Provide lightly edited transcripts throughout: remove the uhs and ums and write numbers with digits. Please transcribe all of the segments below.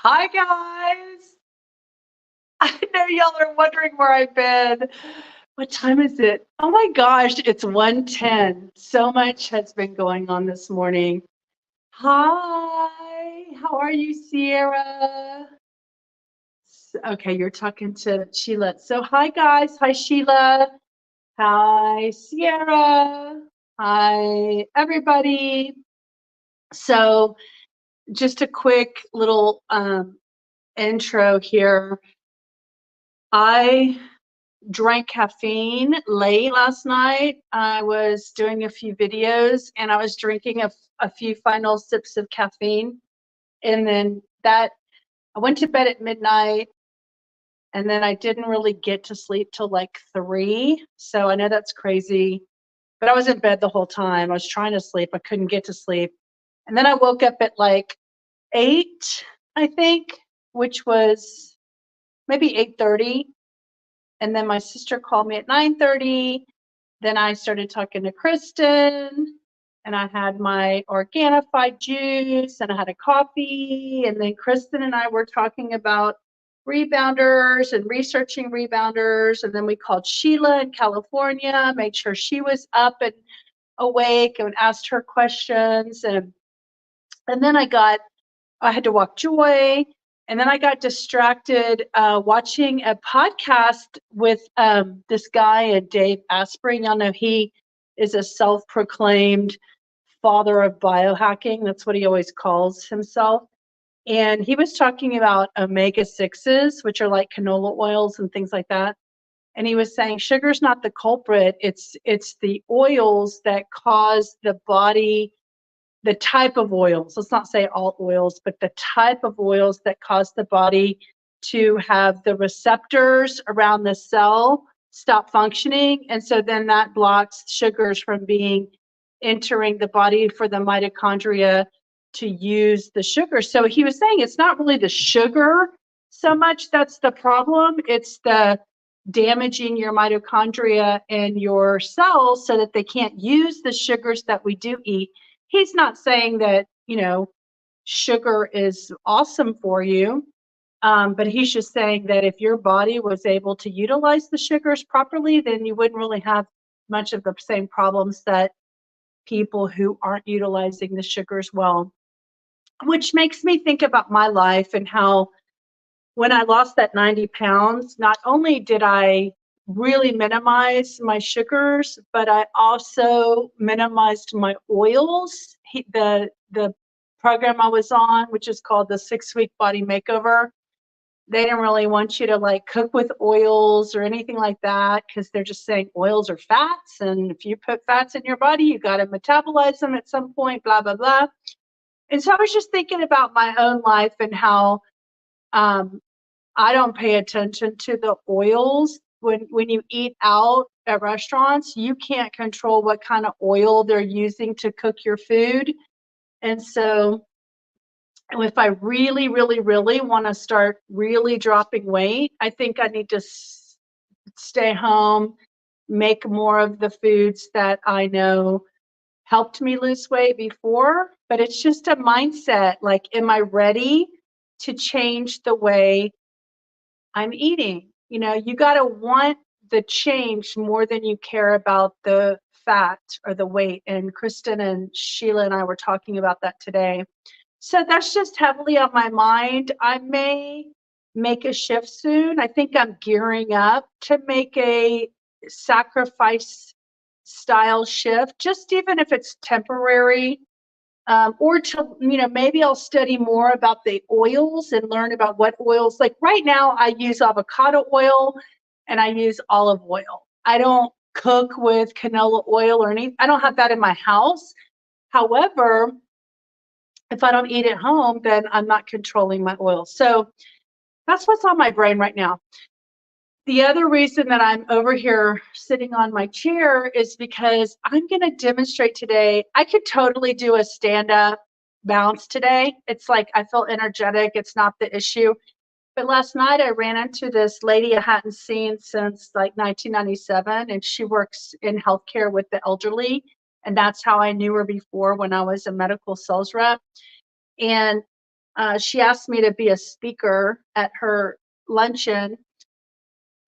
Hi, guys. I know y'all are wondering where I've been. What time is it? Oh my gosh, it's 1:10. So much has been going on this morning. Hi, how are you, Sierra? Okay, you're talking to Sheila. So, hi, guys. Hi, Sheila. Hi, Sierra. Hi, everybody. So, just a quick little intro here. I drank caffeine late last night. I was doing a few videos and I was drinking a few final sips of caffeine. And then I went to bed at midnight and then I didn't really get to sleep till like 3. So I know that's crazy, but I was in bed the whole time. I was trying to sleep. I couldn't get to sleep. And then I woke up at like 8, I think, which was maybe 8:30. And then my sister called me at 9:30. Then I started talking to Kristen, and I had my Organifi juice, and I had a coffee. And then Kristen and I were talking about rebounders and researching rebounders. And then we called Sheila in California, made sure she was up and awake, and asked her questions. And then I had to walk Joy, and then I got distracted watching a podcast with this guy, Dave Asprey. Y'all know he is a self-proclaimed father of biohacking. That's what he always calls himself. And he was talking about omega-6s, which are like canola oils and things like that. And he was saying sugar's not the culprit. It's the oils that cause the body, the type of oils, let's not say all oils, but the type of oils that cause the body to have the receptors around the cell stop functioning. And so then that blocks sugars from entering the body for the mitochondria to use the sugar. So he was saying it's not really the sugar so much that's the problem, it's the damaging your mitochondria and your cells so that they can't use the sugars that we do eat. He's not saying that, sugar is awesome for you, but he's just saying that if your body was able to utilize the sugars properly, then you wouldn't really have much of the same problems that people who aren't utilizing the sugars well. Which makes me think about my life and how when I lost that 90 pounds, not only did I really minimize my sugars, but I also minimized my oils. The program I was on, which is called the 6-week body makeover, they didn't really want you to like cook with oils or anything like that because they're just saying oils are fats. And if you put fats in your body, you got to metabolize them at some point, blah, blah, blah. And so I was just thinking about my own life and how um, I don't pay attention to the oils. When you eat out at restaurants, you can't control what kind of oil they're using to cook your food. And so if I really, really, really want to start really dropping weight, I think I need to stay home, make more of the foods that I know helped me lose weight before. But it's just a mindset. Like, am I ready to change the way I'm eating? You got to want the change more than you care about the fat or the weight. And Kristen and Sheila and I were talking about that today. So that's just heavily on my mind. I may make a shift soon. I think I'm gearing up to make a sacrifice style shift, just even if it's temporary, or to, maybe I'll study more about the oils and learn about what oils. Like right now, I use avocado oil and I use olive oil. I don't cook with canola oil or anything. I don't have that in my house. However, if I don't eat at home, then I'm not controlling my oil. So that's what's on my brain right now. The other reason that I'm over here sitting on my chair is because I'm going to demonstrate today. I could totally do a stand-up bounce today. It's like I feel energetic. It's not the issue. But last night I ran into this lady I hadn't seen since like 1997, and she works in healthcare with the elderly. And that's how I knew her before when I was a medical sales rep. And she asked me to be a speaker at her luncheon.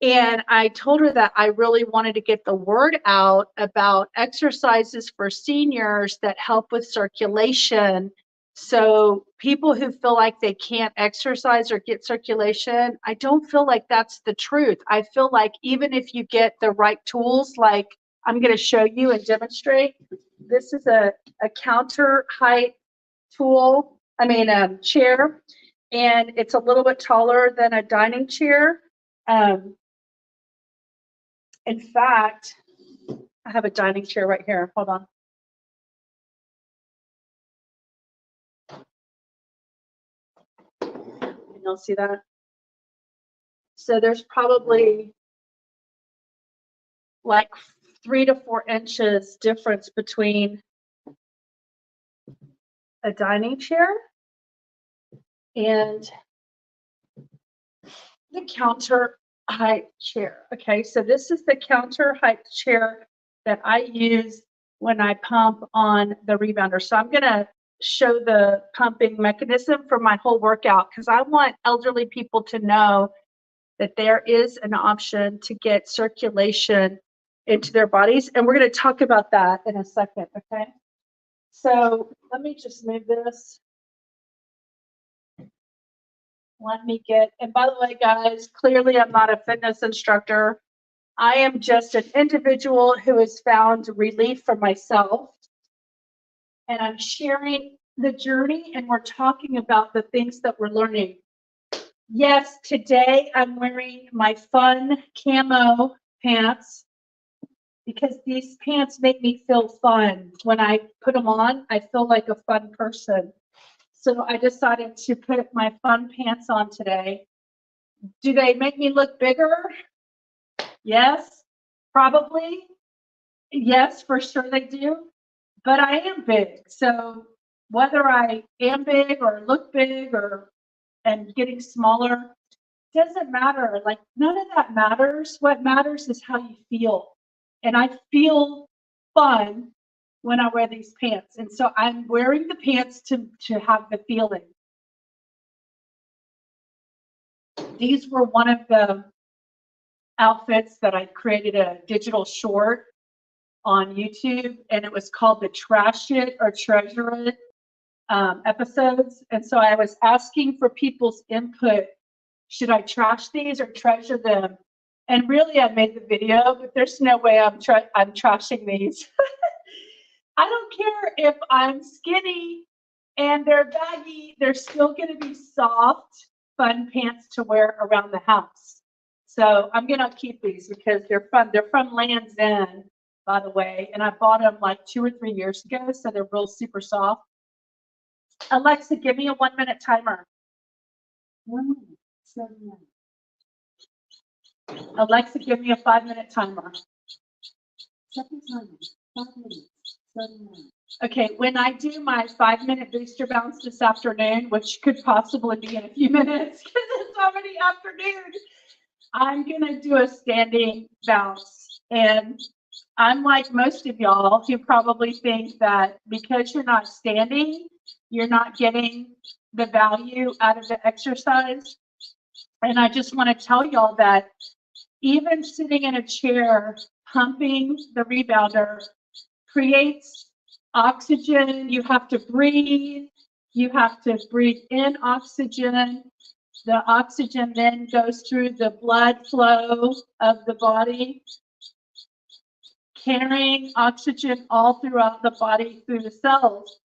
And I told her that I really wanted to get the word out about exercises for seniors that help with circulation. So people who feel like they can't exercise or get circulation, I don't feel like that's the truth. I feel like even if you get the right tools, like I'm going to show you and demonstrate, this is a counter height tool, chair, and it's a little bit taller than a dining chair. In fact, I have a dining chair right here. Hold on. Can y'all see that? So there's probably like 3 to 4 inches difference between a dining chair and the counter height chair. Okay, so this is the counter height chair that I use when I pump on the rebounder. So I'm gonna show the pumping mechanism for my whole workout because I want elderly people to know that there is an option to get circulation into their bodies. And we're gonna talk about that in a second, okay? So let me just move this. Let me get, and by the way, guys, clearly I'm not a fitness instructor. I am just an individual who has found relief for myself. And I'm sharing the journey and we're talking about the things that we're learning. Yes, today I'm wearing my fun camo pants because these pants make me feel fun. When I put them on, I feel like a fun person. So I decided to put my fun pants on today. Do they make me look bigger? Yes, probably. Yes, for sure they do. But I am big. So whether I am big or look big or am getting smaller, doesn't matter. Like none of that matters. What matters is how you feel. And I feel fun when I wear these pants. And so I'm wearing the pants to have the feeling. These were one of the outfits that I created a digital short on YouTube, and it was called the Trash It or Treasure It episodes. And so I was asking for people's input. Should I trash these or treasure them? And really, I made the video, but there's no way I'm trashing these. I don't care if I'm skinny and they're baggy, they're still going to be soft, fun pants to wear around the house. So I'm going to keep these because they're fun. They're from Land's End, by the way, and I bought them like 2 or 3 years ago, so they're real super soft. Alexa, give me a 1-minute timer. 1 minute, 7 minutes. Alexa, give me a 5-minute timer. Second timer, 5 minutes, 7 minutes. Okay, when I do my 5-minute booster bounce this afternoon, which could possibly be in a few minutes because it's already afternoon, I'm gonna do a standing bounce. And I'm like most of y'all who probably think that because you're not standing, you're not getting the value out of the exercise. And I just want to tell y'all that even sitting in a chair, pumping the rebounder creates oxygen. You have to breathe. You have to breathe in oxygen. The oxygen then goes through the blood flow of the body, carrying oxygen all throughout the body through the cells.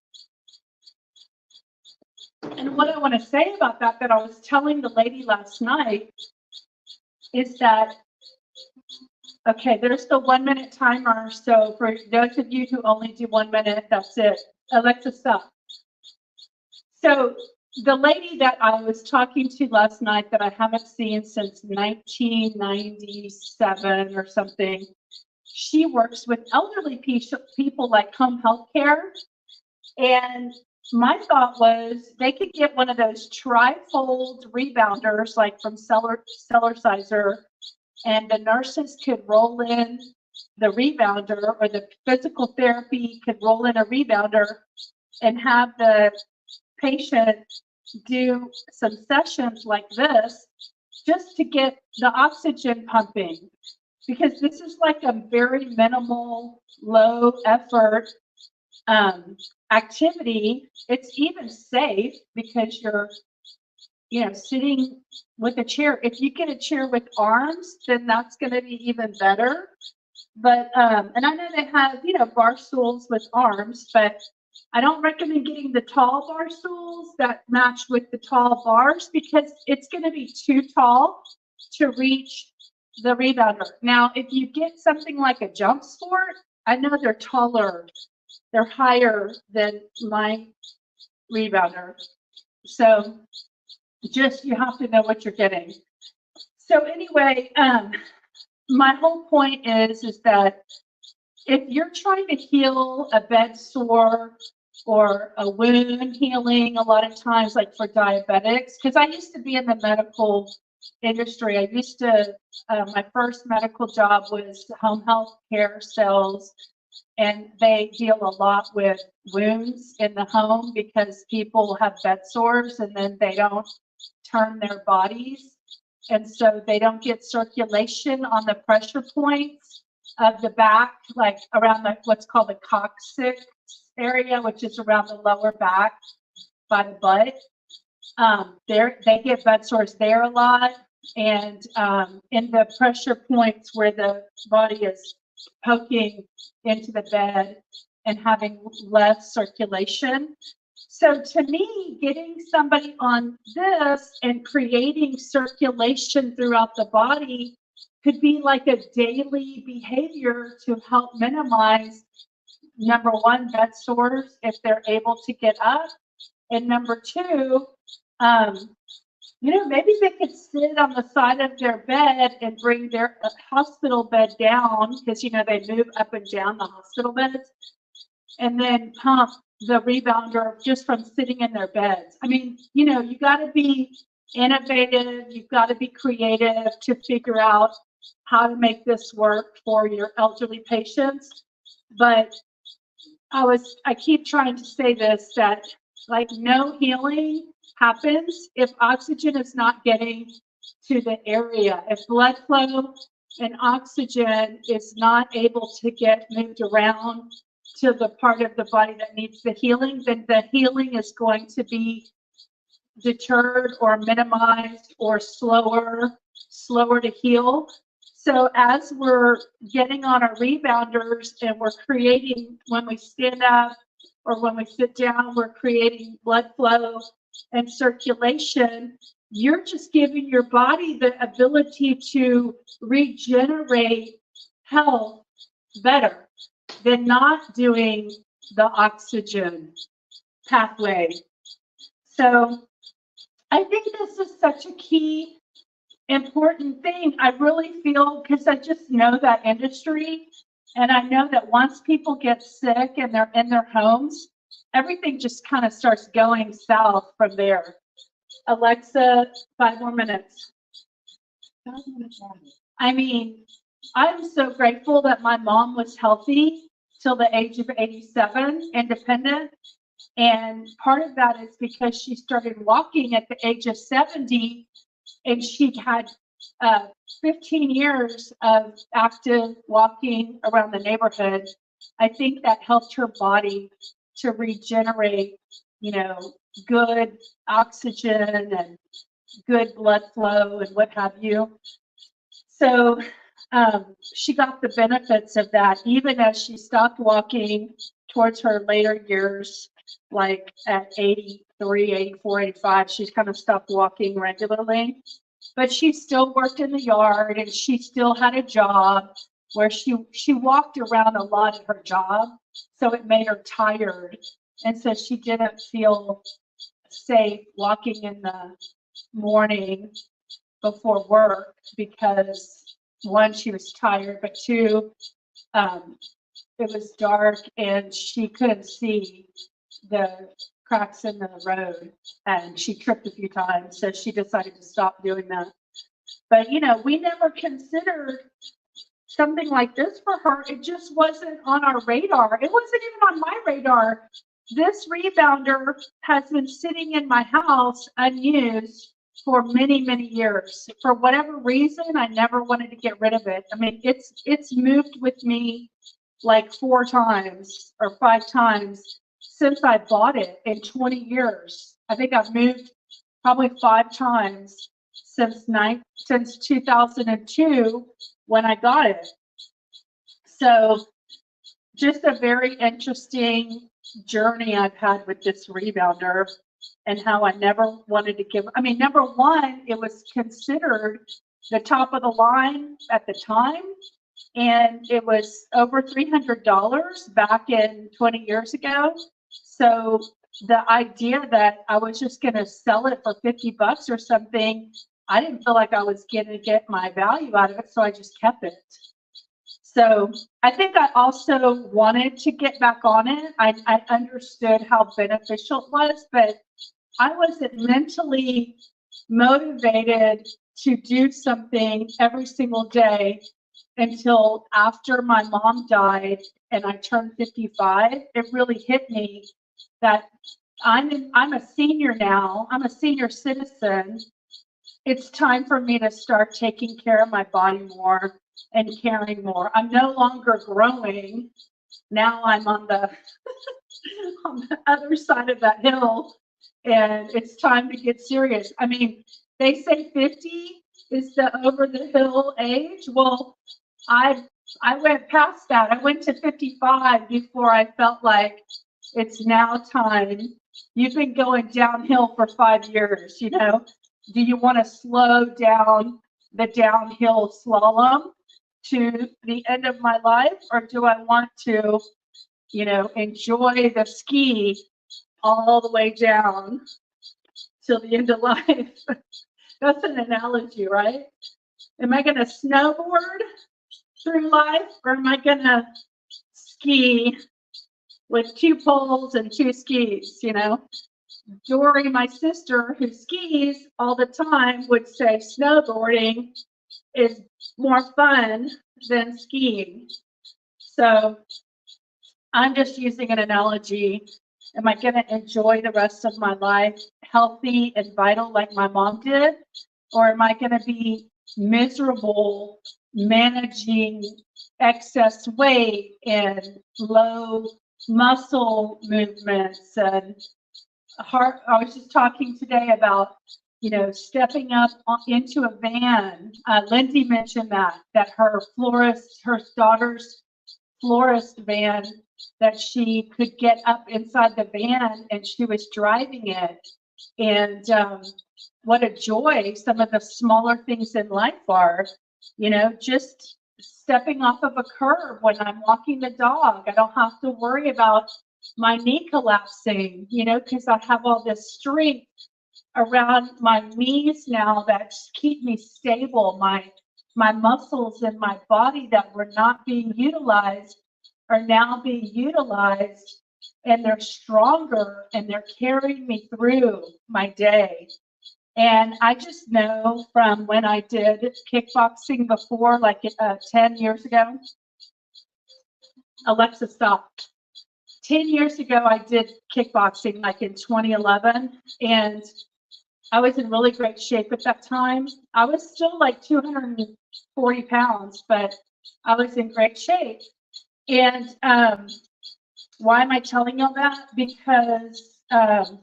And what I want to say about that I was telling the lady last night is that, okay, there's the 1-minute timer. So for those of you who only do 1 minute, that's it. Alexa, stop. So the lady that I was talking to last night that I haven't seen since 1997 or something, she works with elderly people like home health care. And my thought was they could get one of those tri-fold rebounders like from Cellerciser, and the nurses could roll in the rebounder, or the physical therapy could roll in a rebounder and have the patient do some sessions like this just to get the oxygen pumping, because this is like a very minimal, low effort activity. It's even safe because you're, sitting with a chair. If you get a chair with arms, then that's going to be even better. But, and I know they have, bar stools with arms, but I don't recommend getting the tall bar stools that match with the tall bars, because it's going to be too tall to reach the rebounder. Now, if you get something like a jump sport, I know they're taller, they're higher than my rebounder. So just, you have to know what you're getting. So anyway, my whole point is that if you're trying to heal a bed sore or a wound healing, a lot of times, like for diabetics, because I used to be in the medical industry. I used to, my first medical job was home health care sales, and they deal a lot with wounds in the home because people have bed sores and then they don't turn their bodies. And so they don't get circulation on the pressure points of the back, like around what's called the coccyx area, which is around the lower back by the butt. They get bed sores there a lot. And in the pressure points where the body is poking into the bed and having less circulation. So to me, getting somebody on this and creating circulation throughout the body could be like a daily behavior to help minimize, number one, bed sores if they're able to get up. And number two, maybe they could sit on the side of their bed and bring their hospital bed down, because, they move up and down the hospital beds, and then pump the rebounder just from sitting in their beds. I mean, you got to be innovative. You've got to be creative to figure out how to make this work for your elderly patients. But I keep trying to say this, that like no healing happens if oxygen is not getting to the area. If blood flow and oxygen is not able to get moved around to the part of the body that needs the healing, then the healing is going to be deterred or minimized or slower to heal. So as we're getting on our rebounders and we're creating, when we stand up or when we sit down, we're creating blood flow and circulation, you're just giving your body the ability to regenerate health better than not doing the oxygen pathway. So I think this is such a key, important thing. I really feel, because I just know that industry, and I know that once people get sick and they're in their homes, everything just kind of starts going south from there. Alexa, 5 more minutes. I mean, I'm so grateful that my mom was healthy till the age of 87, independent. And part of that is because she started walking at the age of 70, and she had 15 years of active walking around the neighborhood. I think that helped her body to regenerate, good oxygen and good blood flow and what have you. So she got the benefits of that, even as she stopped walking towards her later years, like at 83, 84, 85, she's kind of stopped walking regularly. But she still worked in the yard, and she still had a job where she walked around a lot at her job, so it made her tired. And so she didn't feel safe walking in the morning before work because, one, she was tired, but two, it was dark and she couldn't see the cracks in the road, and she tripped a few times, so she decided to stop doing that. But we never considered something like this for her. It just wasn't on our radar. It wasn't even on my radar this rebounder has been sitting in my house unused for many, many years. For whatever reason, I never wanted to get rid of it. I mean, it's moved with me like 4 times or 5 times since I bought it in 20 years. I think I've moved probably 5 times since 2002 when I got it. So just a very interesting journey I've had with this rebounder, and how I never wanted to give. I mean, number one, it was considered the top of the line at the time, and it was over $300 back in 20 years ago. So the idea that I was just going to sell it for 50 bucks or something, I didn't feel like I was going to get my value out of it, so I just kept it. So I think I also wanted to get back on it. I understood how beneficial it was, but I wasn't mentally motivated to do something every single day until after my mom died and I turned 55. It really hit me that I'm a senior now. I'm a senior citizen. It's time for me to start taking care of my body more and caring more. I'm no longer growing. Now I'm on the on the other side of that hill, and it's time to get serious. I mean, they say 50 is the over the hill age. Well, I went past that. I went to 55 before I felt like it's now time. You've been going downhill for 5 years, you know. Do you want to slow down the downhill slalom to the end of my life, or do I want to, you know, enjoy the ski all the way down till the end of life? That's an analogy, right? Am I going to snowboard through life, or am I going to ski with 2 poles and 2 skis, you know? Dory, my sister, who skis all the time, would say snowboarding is more fun than skiing. So I'm just using an analogy. Am I going to enjoy the rest of my life healthy and vital like my mom did? Or am I going to be miserable managing excess weight and low muscle movements and heart? I was just talking today about, you know, stepping up into a van. Lindsay mentioned that her daughter's florist van, that she could get up inside the van and she was driving it. And what a joy some of the smaller things in life are, you know, just stepping off of a curb when I'm walking the dog. I don't have to worry about my knee collapsing, you know, because I have all this strength around my knees now that keep me stable. My muscles in my body that were not being utilized are now being utilized, and they're stronger and they're carrying me through my day. And I just know from when I did kickboxing before, like 10 years ago. Alexa, stop. 10 years ago, I did kickboxing like in 2011, and I was in really great shape at that time. I was still like 240 pounds, but I was in great shape. And why am I telling you that? Because, hang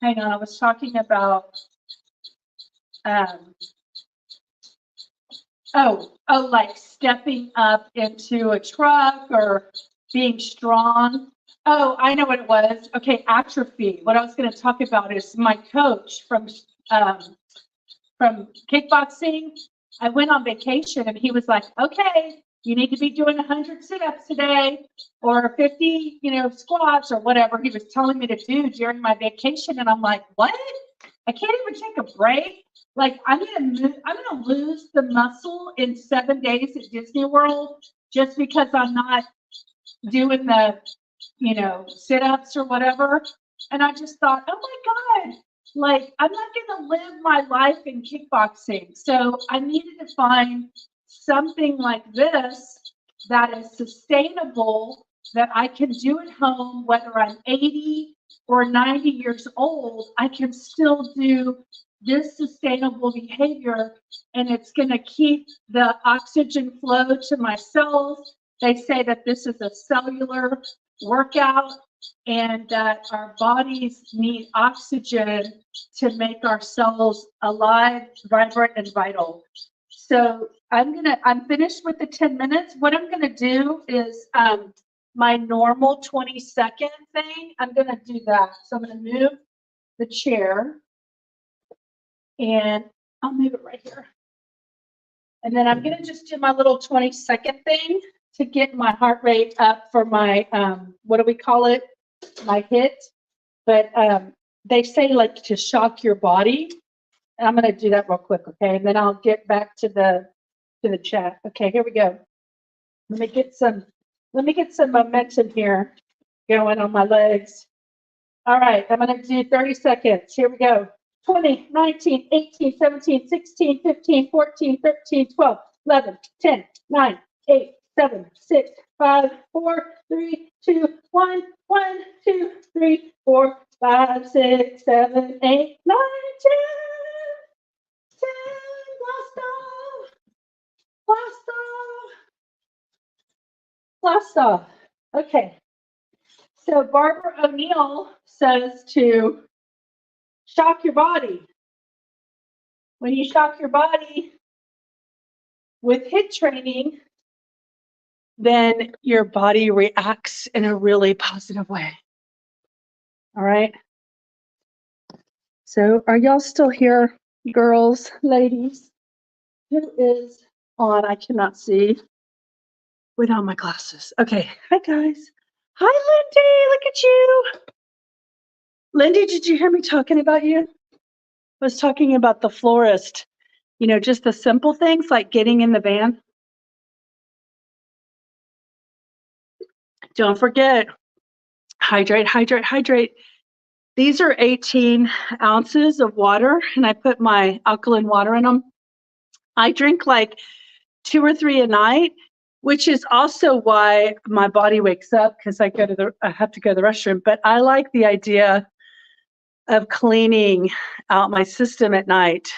on, I was talking about, like stepping up into a truck or being strong. Oh, I know what it was. Okay, atrophy. What I was going to talk about is my coach from kickboxing. I went on vacation and he was like, okay, you need to be doing 100 sit-ups today or 50, you know, squats or whatever he was telling me to do during my vacation. And I'm like, what? I can't even take a break. Like I'm gonna lose the muscle in 7 days at Disney World just because I'm not doing the, you know, sit-ups or whatever. And I just thought, oh my God, like I'm not gonna live my life in kickboxing. So I needed to find something like this that is sustainable that I can do at home, whether I'm 80 or 90 years old. I can still do this sustainable behavior, and it's going to keep the oxygen flow to my cells. They say that this is a cellular workout and that our bodies need oxygen to make our cells alive, vibrant, and vital. So I'm finished with the 10 minutes. What I'm gonna do is my normal 20-second thing, I'm gonna do that. So I'm gonna move the chair and I'll move it right here. And then I'm gonna just do my little 20-second thing to get my heart rate up for my, what do we call it? My HIIT. But they say like to shock your body. And I'm gonna do that real quick, okay? And then I'll get back to the chat. Okay, here we go. Let me get some momentum here going on my legs. All right, I'm gonna do 30 seconds. Here we go. 20, 19, 18, 17, 16, 15, 14, 13, 12, 11, 10, 9, 8, 7, 6, 5, 4, 3, 2, 1, 1, 2, 3, 4, 5, 6, 7, 8, 9, 10. 10, blast off. Okay. So Barbara O'Neill says to shock your body. When you shock your body with HIIT training, then your body reacts in a really positive way. All right. So are y'all still here, girls, ladies? Who is on? I cannot see without my glasses. Okay. Hi, guys. Hi, Lindy. Look at you. Lindy, did you hear me talking about you? I was talking about the florist. You know, just the simple things like getting in the van. Don't forget, hydrate, hydrate, hydrate. These are 18 ounces of water, and I put my alkaline water in them. I drink like 2 or 3 a night, which is also why my body wakes up because I have to go to the restroom. But I like the idea of cleaning out my system at night,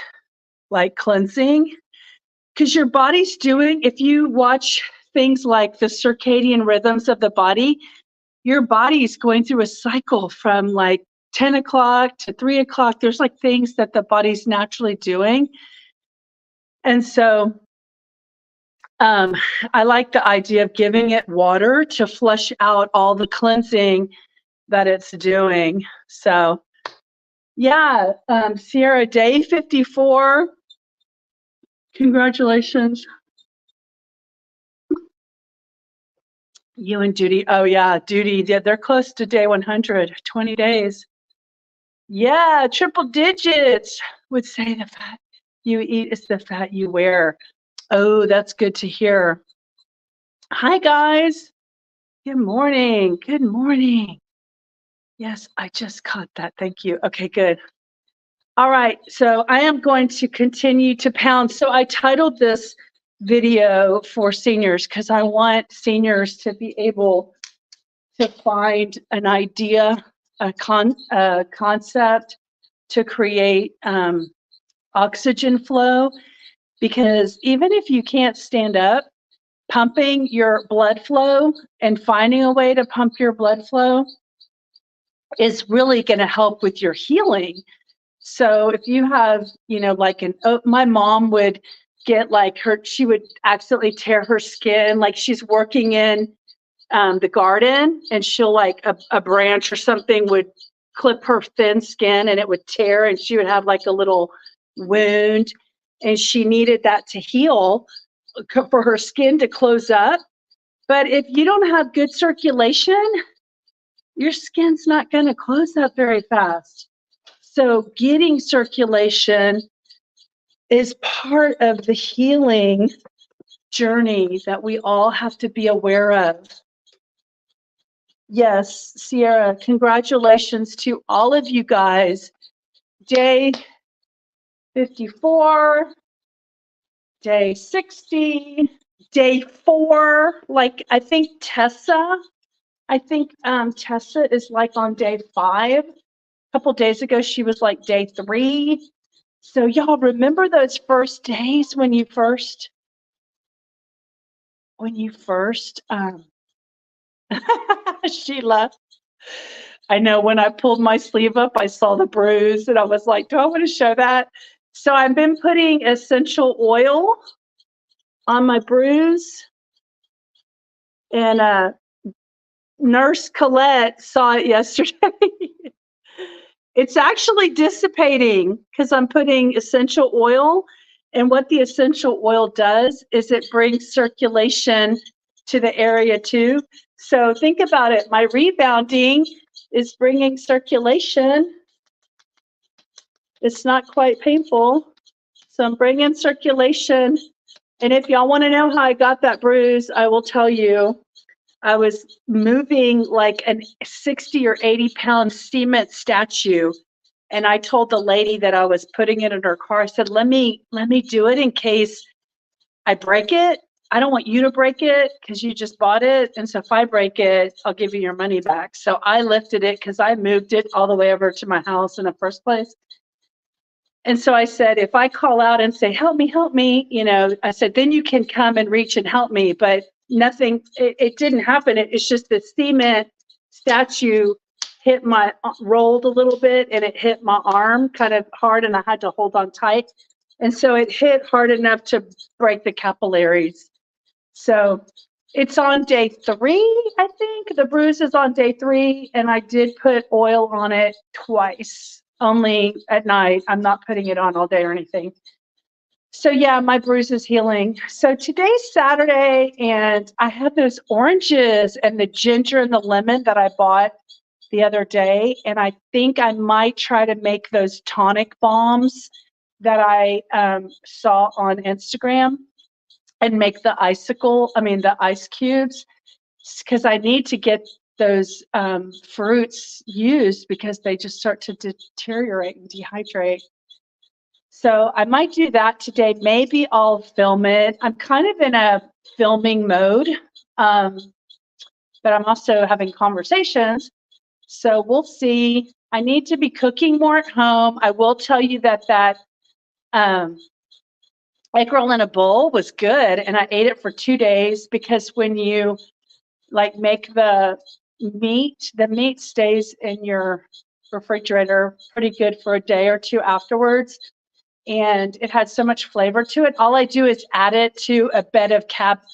like cleansing, because your body's doing, if you watch things like the circadian rhythms of the body, your body's going through a cycle from like 10 o'clock to 3 o'clock. There's like things that the body's naturally doing. And so I like the idea of giving it water to flush out all the cleansing that it's doing. So yeah, Sierra, day 54. Congratulations. You and Duty. Oh yeah, Duty. Yeah, they're close to day 100, 20 days. Yeah, triple digits would say the fat you eat is the fat you wear. Oh, that's good to hear. Hi, guys. Good morning. Good morning. Yes, I just caught that. Thank you. Okay, good. All right, so I am going to continue to pound. So I titled this video for seniors because I want seniors to be able to find an idea, a concept to create oxygen flow. Because even if you can't stand up, pumping your blood flow and finding a way to pump your blood flow is really going to help with your healing. So if you have, you know, like my mom would get like she would accidentally tear her skin, like she's working in the garden and she'll like a branch or something would clip her thin skin and it would tear and she would have like a little wound and she needed that to heal for her skin to close up. But if you don't have good circulation, your skin's not going to close up very fast. So getting circulation is part of the healing journey that we all have to be aware of. Yes, Sierra, congratulations to all of you guys. Day 54, day 60, day 4, like I think Tessa I think Tessa is like on day 5. A couple days ago, she was like day 3. So y'all remember those first days when you first Sheila, I know when I pulled my sleeve up, I saw the bruise and I was like, do I want to show that? So I've been putting essential oil on my bruise, and Nurse Colette saw it yesterday. It's actually dissipating because I'm putting essential oil. And what the essential oil does is it brings circulation to the area too. So think about it. My rebounding is bringing circulation. It's not quite painful. So I'm bringing circulation. And if y'all want to know how I got that bruise, I will tell you. I was moving like a 60 or 80 pound cement statue. And I told the lady that I was putting it in her car, I said, let me do it in case I break it. I don't want you to break it because you just bought it. And so if I break it, I'll give you your money back. So I lifted it because I moved it all the way over to my house in the first place. And so I said, if I call out and say, help me, you know, I said, then you can come and reach and help me. But nothing, it didn't happen. It's just the cement statue hit my, rolled a little bit and it hit my arm kind of hard and I had to hold on tight. And so it hit hard enough to break the capillaries. So it's on day 3, I think. The bruise is on day 3 and I did put oil on it twice. Only at night. I'm not putting it on all day or anything. So yeah, my bruise is healing. So today's Saturday and I have those oranges and the ginger and the lemon that I bought the other day. And I think I might try to make those tonic bombs that I saw on Instagram and make the ice cubes, because I need to get those fruits used because they just start to deteriorate and dehydrate. So I might do that today. Maybe I'll film it. I'm kind of in a filming mode, but I'm also having conversations. So we'll see. I need to be cooking more at home. I will tell you that egg roll in a bowl was good, and I ate it for 2 days because when you like make the meat stays in your refrigerator pretty good for a day or 2 afterwards. And it had so much flavor to it. All I do is add it to a bed of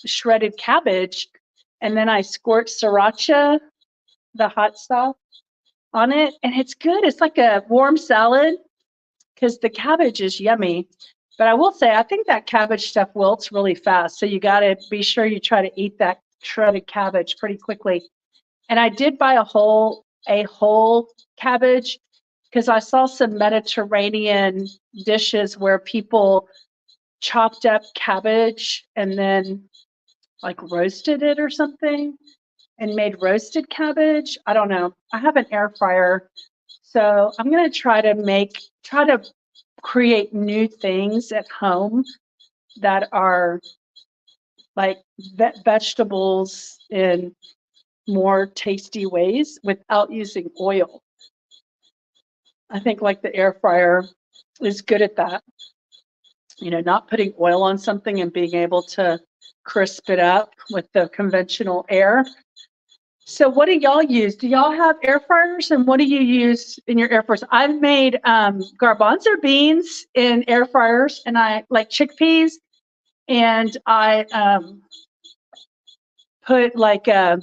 shredded cabbage, and then I squirt sriracha, the hot sauce, on it, and it's good. It's like a warm salad because the cabbage is yummy. But I will say, I think that cabbage stuff wilts really fast. So you got to be sure you try to eat that shredded cabbage pretty quickly. And I did buy a whole cabbage because I saw some Mediterranean dishes where people chopped up cabbage and then like roasted it or something and made roasted cabbage. I don't know. I have an air fryer. So I'm going to try to create new things at home that are like vegetables in more tasty ways without using oil. I think like the air fryer is good at that. You know, not putting oil on something and being able to crisp it up with the conventional air. So what do y'all use? Do y'all have air fryers, and what do you use in your air fryers? I've made garbanzo beans in air fryers, and I like chickpeas, and I put like an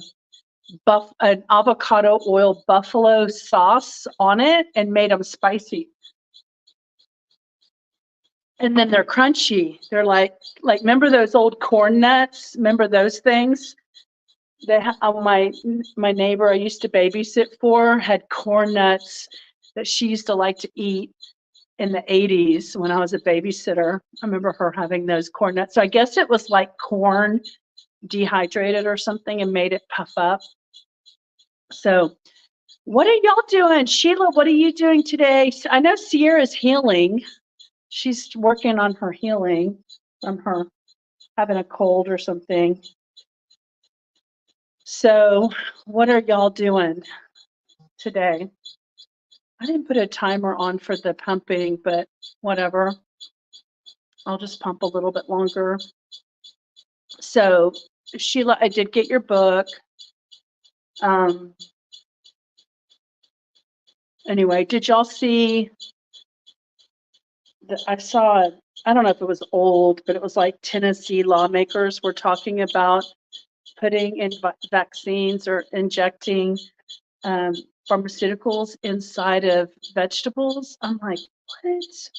avocado oil buffalo sauce on it and made them spicy. And then they're crunchy. They're like remember those old corn nuts? Remember those things? My neighbor I used to babysit for had corn nuts that she used to like to eat in the 80s when I was a babysitter. I remember her having those corn nuts. So I guess it was like corn dehydrated or something and made it puff up. So what are y'all doing? Sheila, what are you doing today? I know Sierra's healing. She's working on her healing from her having a cold or something. So what are y'all doing today? I didn't put a timer on for the pumping, but whatever. I'll just pump a little bit longer. So Sheila, I did get your book. Anyway, did y'all see I saw it, I don't know if it was old, but it was like Tennessee lawmakers were talking about putting in vaccines or injecting pharmaceuticals inside of vegetables. I'm like,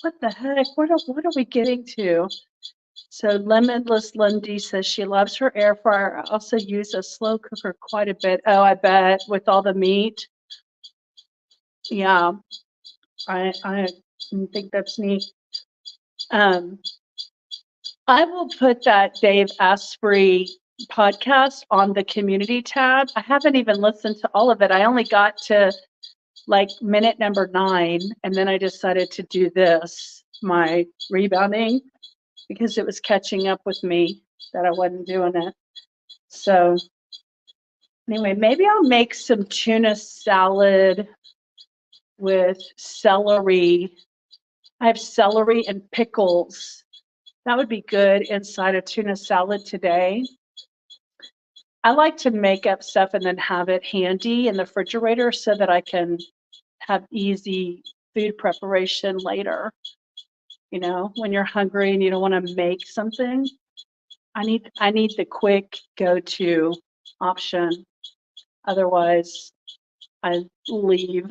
what the heck? What are we getting to? So Limitless Lundy says she loves her air fryer. I also use a slow cooker quite a bit. Oh, I bet with all the meat. Yeah, I think that's neat. I will put that Dave Asprey podcast on the community tab. I haven't even listened to all of it. I only got to like minute number 9, and then I decided to do this, my rebounding, because it was catching up with me that I wasn't doing it. So anyway, maybe I'll make some tuna salad with celery. I have celery and pickles. That would be good inside a tuna salad today. I like to make up stuff and then have it handy in the refrigerator so that I can have easy food preparation later. You know, when you're hungry and you don't want to make something, I need the quick go-to option. Otherwise, I leave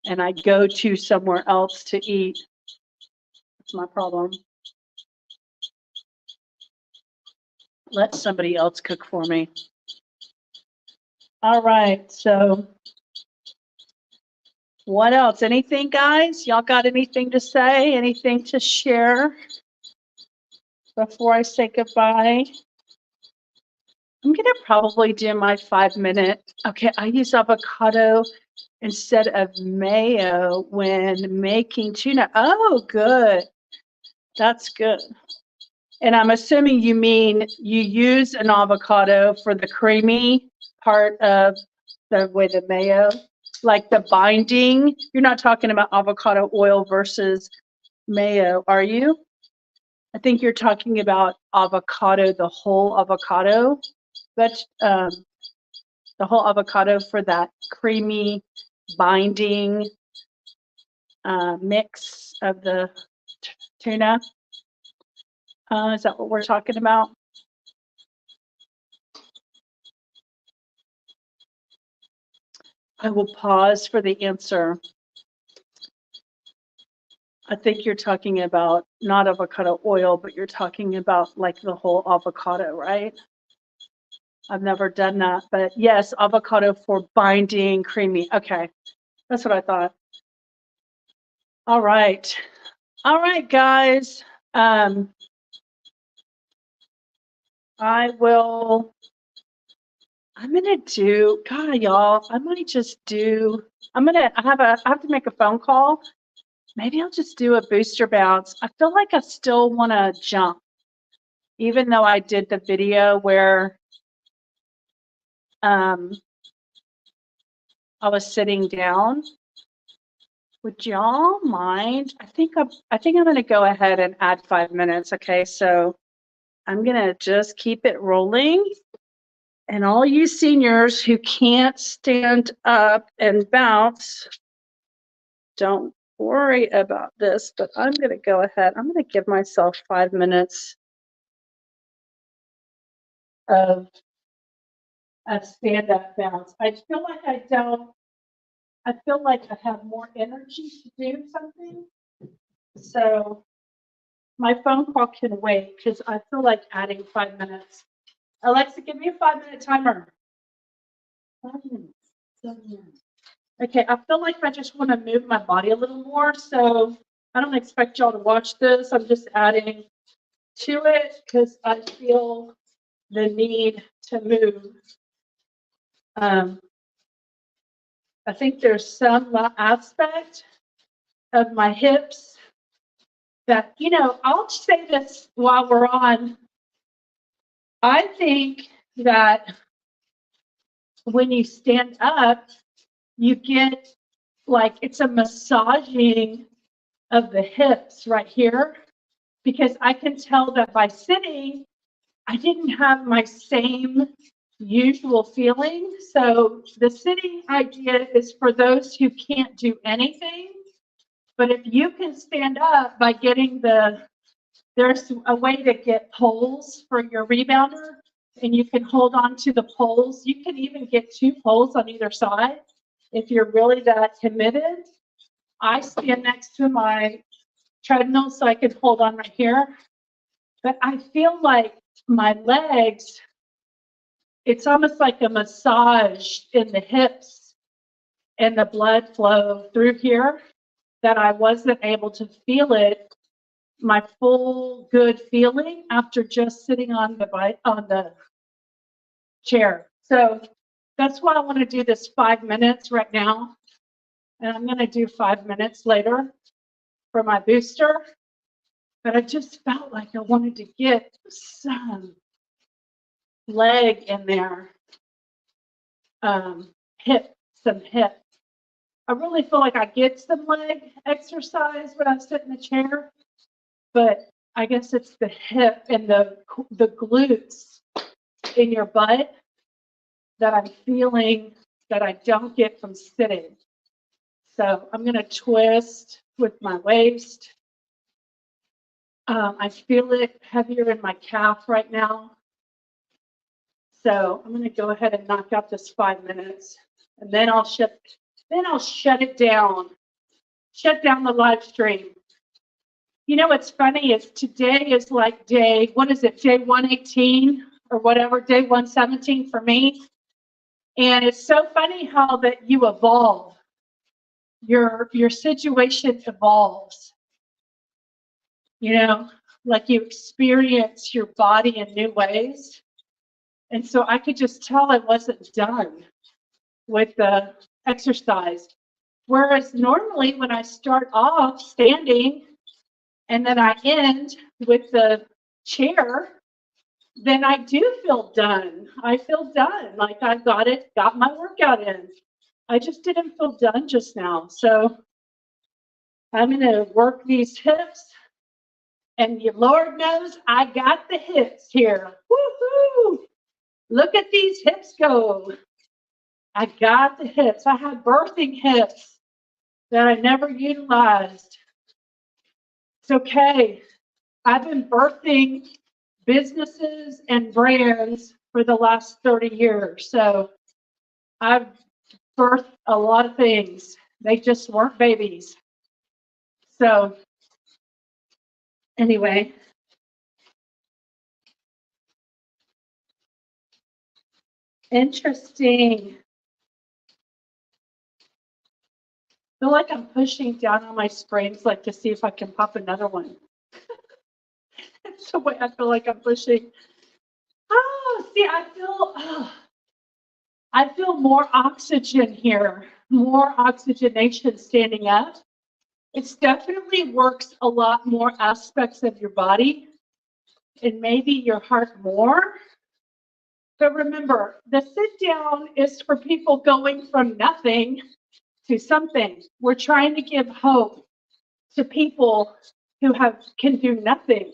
and I go to somewhere else to eat. That's my problem. Let somebody else cook for me. All right, so what else? Anything, guys? Y'all got anything to say? Anything to share before I say goodbye? I'm gonna probably do my 5-minute. Okay, I use avocado instead of mayo when making tuna. Oh, good. That's good. And I'm assuming you mean you use an avocado for the creamy part of the with the mayo, like the binding. You're not talking about avocado oil versus mayo, are you? I think you're talking about avocado, the whole avocado, but the whole avocado for that creamy binding mix of the tuna. Is that what we're talking about? I will pause for the answer. I think you're talking about not avocado oil, but you're talking about like the whole avocado, right? I've never done that, but yes, avocado for binding, creamy. Okay, that's what I thought. All right. All right, guys. I'm gonna do, God, y'all, I might just do, I have to make a phone call. Maybe I'll just do a booster bounce. I feel like I still want to jump, even though I did the video where I was sitting down. Would y'all mind? I think I'm gonna go ahead and add 5 minutes. Okay, so I'm gonna just keep it rolling. And all you seniors who can't stand up and bounce, don't worry about this, but I'm gonna go ahead. I'm gonna give myself 5 minutes of stand up bounce. I feel like I feel like I have more energy to do something. So my phone call can wait because I feel like adding 5 minutes. Alexa, give me a 5-minute timer. 5 minutes. 7 minutes. Okay, I feel like I just want to move my body a little more. So I don't expect y'all to watch this. I'm just adding to it because I feel the need to move. I think there's some aspect of my hips that, you know, I'll say this while we're on. I think that when you stand up, you get like it's a massaging of the hips right here, because I can tell that by sitting, I didn't have my same usual feeling. So the sitting idea is for those who can't do anything. But if you can stand up by getting there's a way to get poles for your rebounder, and you can hold on to the poles. You can even get 2 poles on either side if you're really that committed. I stand next to my treadmill so I can hold on right here. But I feel like my legs, it's almost like a massage in the hips and the blood flow through here that I wasn't able to feel it, my full good feeling after just sitting on the chair. So that's why I want to do this 5 minutes right now. And I'm going to do 5 minutes later for my booster. But I just felt like I wanted to get some leg in there, hip. I really feel like I get some leg exercise when I sit in the chair, but I guess it's the hip and the glutes in your butt that I'm feeling that I don't get from sitting. So I'm going to twist with my waist. I feel it heavier in my calf right now. So I'm going to go ahead and knock out this 5 minutes, and then I'll shut it down. Shut down the live stream. You know what's funny is today is like day 118 or whatever, day 117 for me. And it's so funny how that you evolve. Your situation evolves. You know, like you experience your body in new ways. And so I could just tell I wasn't done with the exercise. Whereas normally when I start off standing and then I end with the chair, then I do feel done. I feel done, like I got my workout in. I just didn't feel done just now. So I'm going to work these hips, and your Lord knows I got the hips here. Woohoo! Look at these hips go. I got the hips. I had birthing hips that I never utilized. It's okay. I've been birthing businesses and brands for the last 30 years. So I've birthed a lot of things. They just weren't babies. So anyway, interesting. I feel like I'm pushing down on my springs, like to see if I can pop another one. That's the way I feel like I'm pushing. Oh, see, I feel more oxygen here, more oxygenation standing up. It definitely works a lot more aspects of your body and maybe your heart more. But remember, the sit down is for people going from nothing to something. We're trying to give hope to people who can do nothing.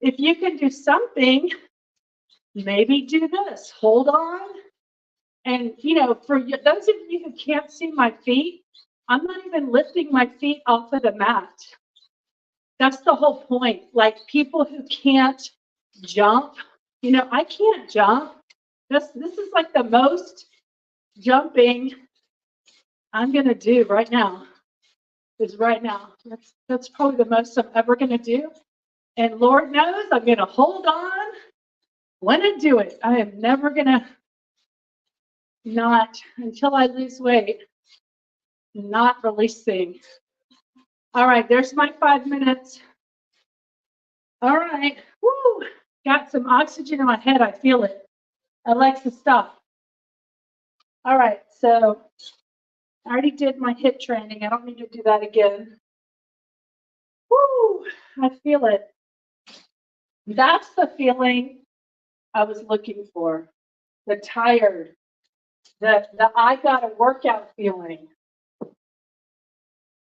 If you can do something, maybe do this. Hold on. And, for those of you who can't see my feet, I'm not even lifting my feet off of the mat. That's the whole point. Like people who can't jump, I can't jump. This is like the most jumping I'm going to do right now. Is right now. That's probably the most I'm ever going to do. And Lord knows I'm going to hold on when I do it. I am never going to not, until I lose weight, not releasing. All right, there's my 5 minutes. All right, woo, got some oxygen in my head. I feel it. Alexa, stop. All right, so I already did my hip training. I don't need to do that again. Woo, I feel it. That's the feeling I was looking for. The tired, The I got a workout feeling.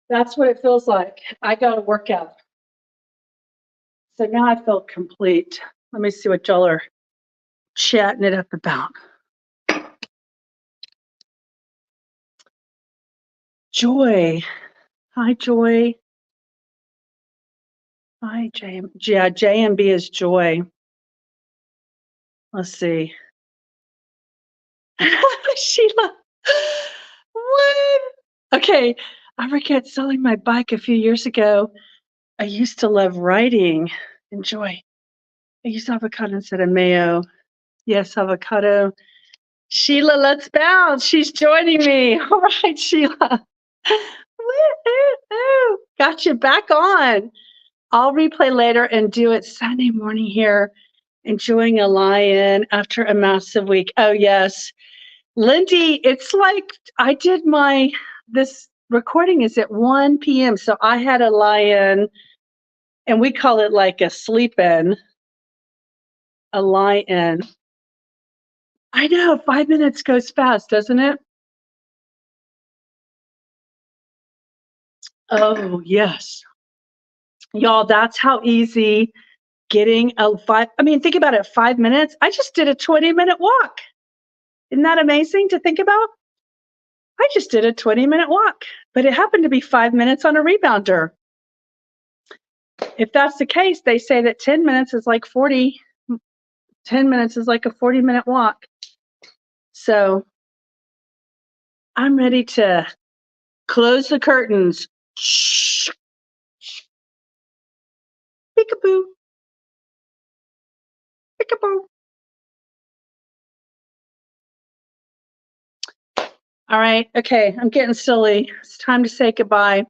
That's what it feels like. I got a workout. So now I feel complete. Let me see what y'all are chatting it up about. Joy. Hi, Joy. Hi, JM. Yeah, JMB is Joy. Let's see. Sheila. What? Okay. I regret selling my bike a few years ago. I used to love riding. Enjoy. I used avocado instead of mayo. Yes, avocado. Sheila, let's bounce. She's joining me. All right, Sheila. Woo-hoo-hoo. Got you back on. I'll replay later and do it Sunday morning here. Enjoying a lie-in after a massive week. Oh, yes. Lindy, it's like I did this recording is at 1 p.m. So I had a lie-in, and we call it like a sleep-in, a lie-in. I know, 5 minutes goes fast, doesn't it? Oh, yes. Y'all, that's how easy getting think about it, 5 minutes. I just did a 20-minute walk. Isn't that amazing to think about? I just did a 20-minute walk, but it happened to be 5 minutes on a rebounder. If that's the case, they say that 10 minutes is like 40. 10 minutes is like a 40-minute walk. So I'm ready to close the curtains. Shh. Peekaboo. Peekaboo. All right. Okay. I'm getting silly. It's time to say goodbye.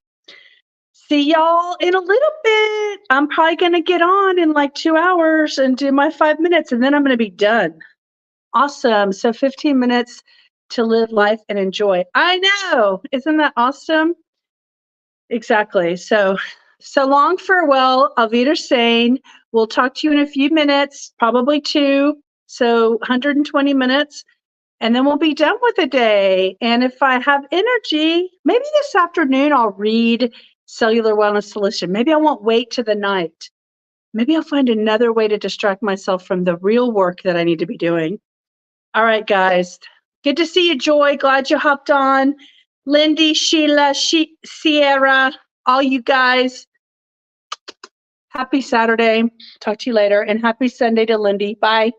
See y'all in a little bit. I'm probably going to get on in like 2 hours and do my 5 minutes, and then I'm going to be done. Awesome. So 15 minutes to live life and enjoy. I know. Isn't that awesome? Exactly. So long, farewell. Auf Wiedersehen. We'll talk to you in a few minutes, probably 2. So 120 minutes. And then we'll be done with the day. And if I have energy, maybe this afternoon I'll read Cellular Wellness Solution. Maybe I won't wait to the night. Maybe I'll find another way to distract myself from the real work that I need to be doing. All right, guys. Good to see you, Joy. Glad you hopped on. Lindy, Sheila, Sierra, all you guys. Happy Saturday. Talk to you later. And happy Sunday to Lindy. Bye.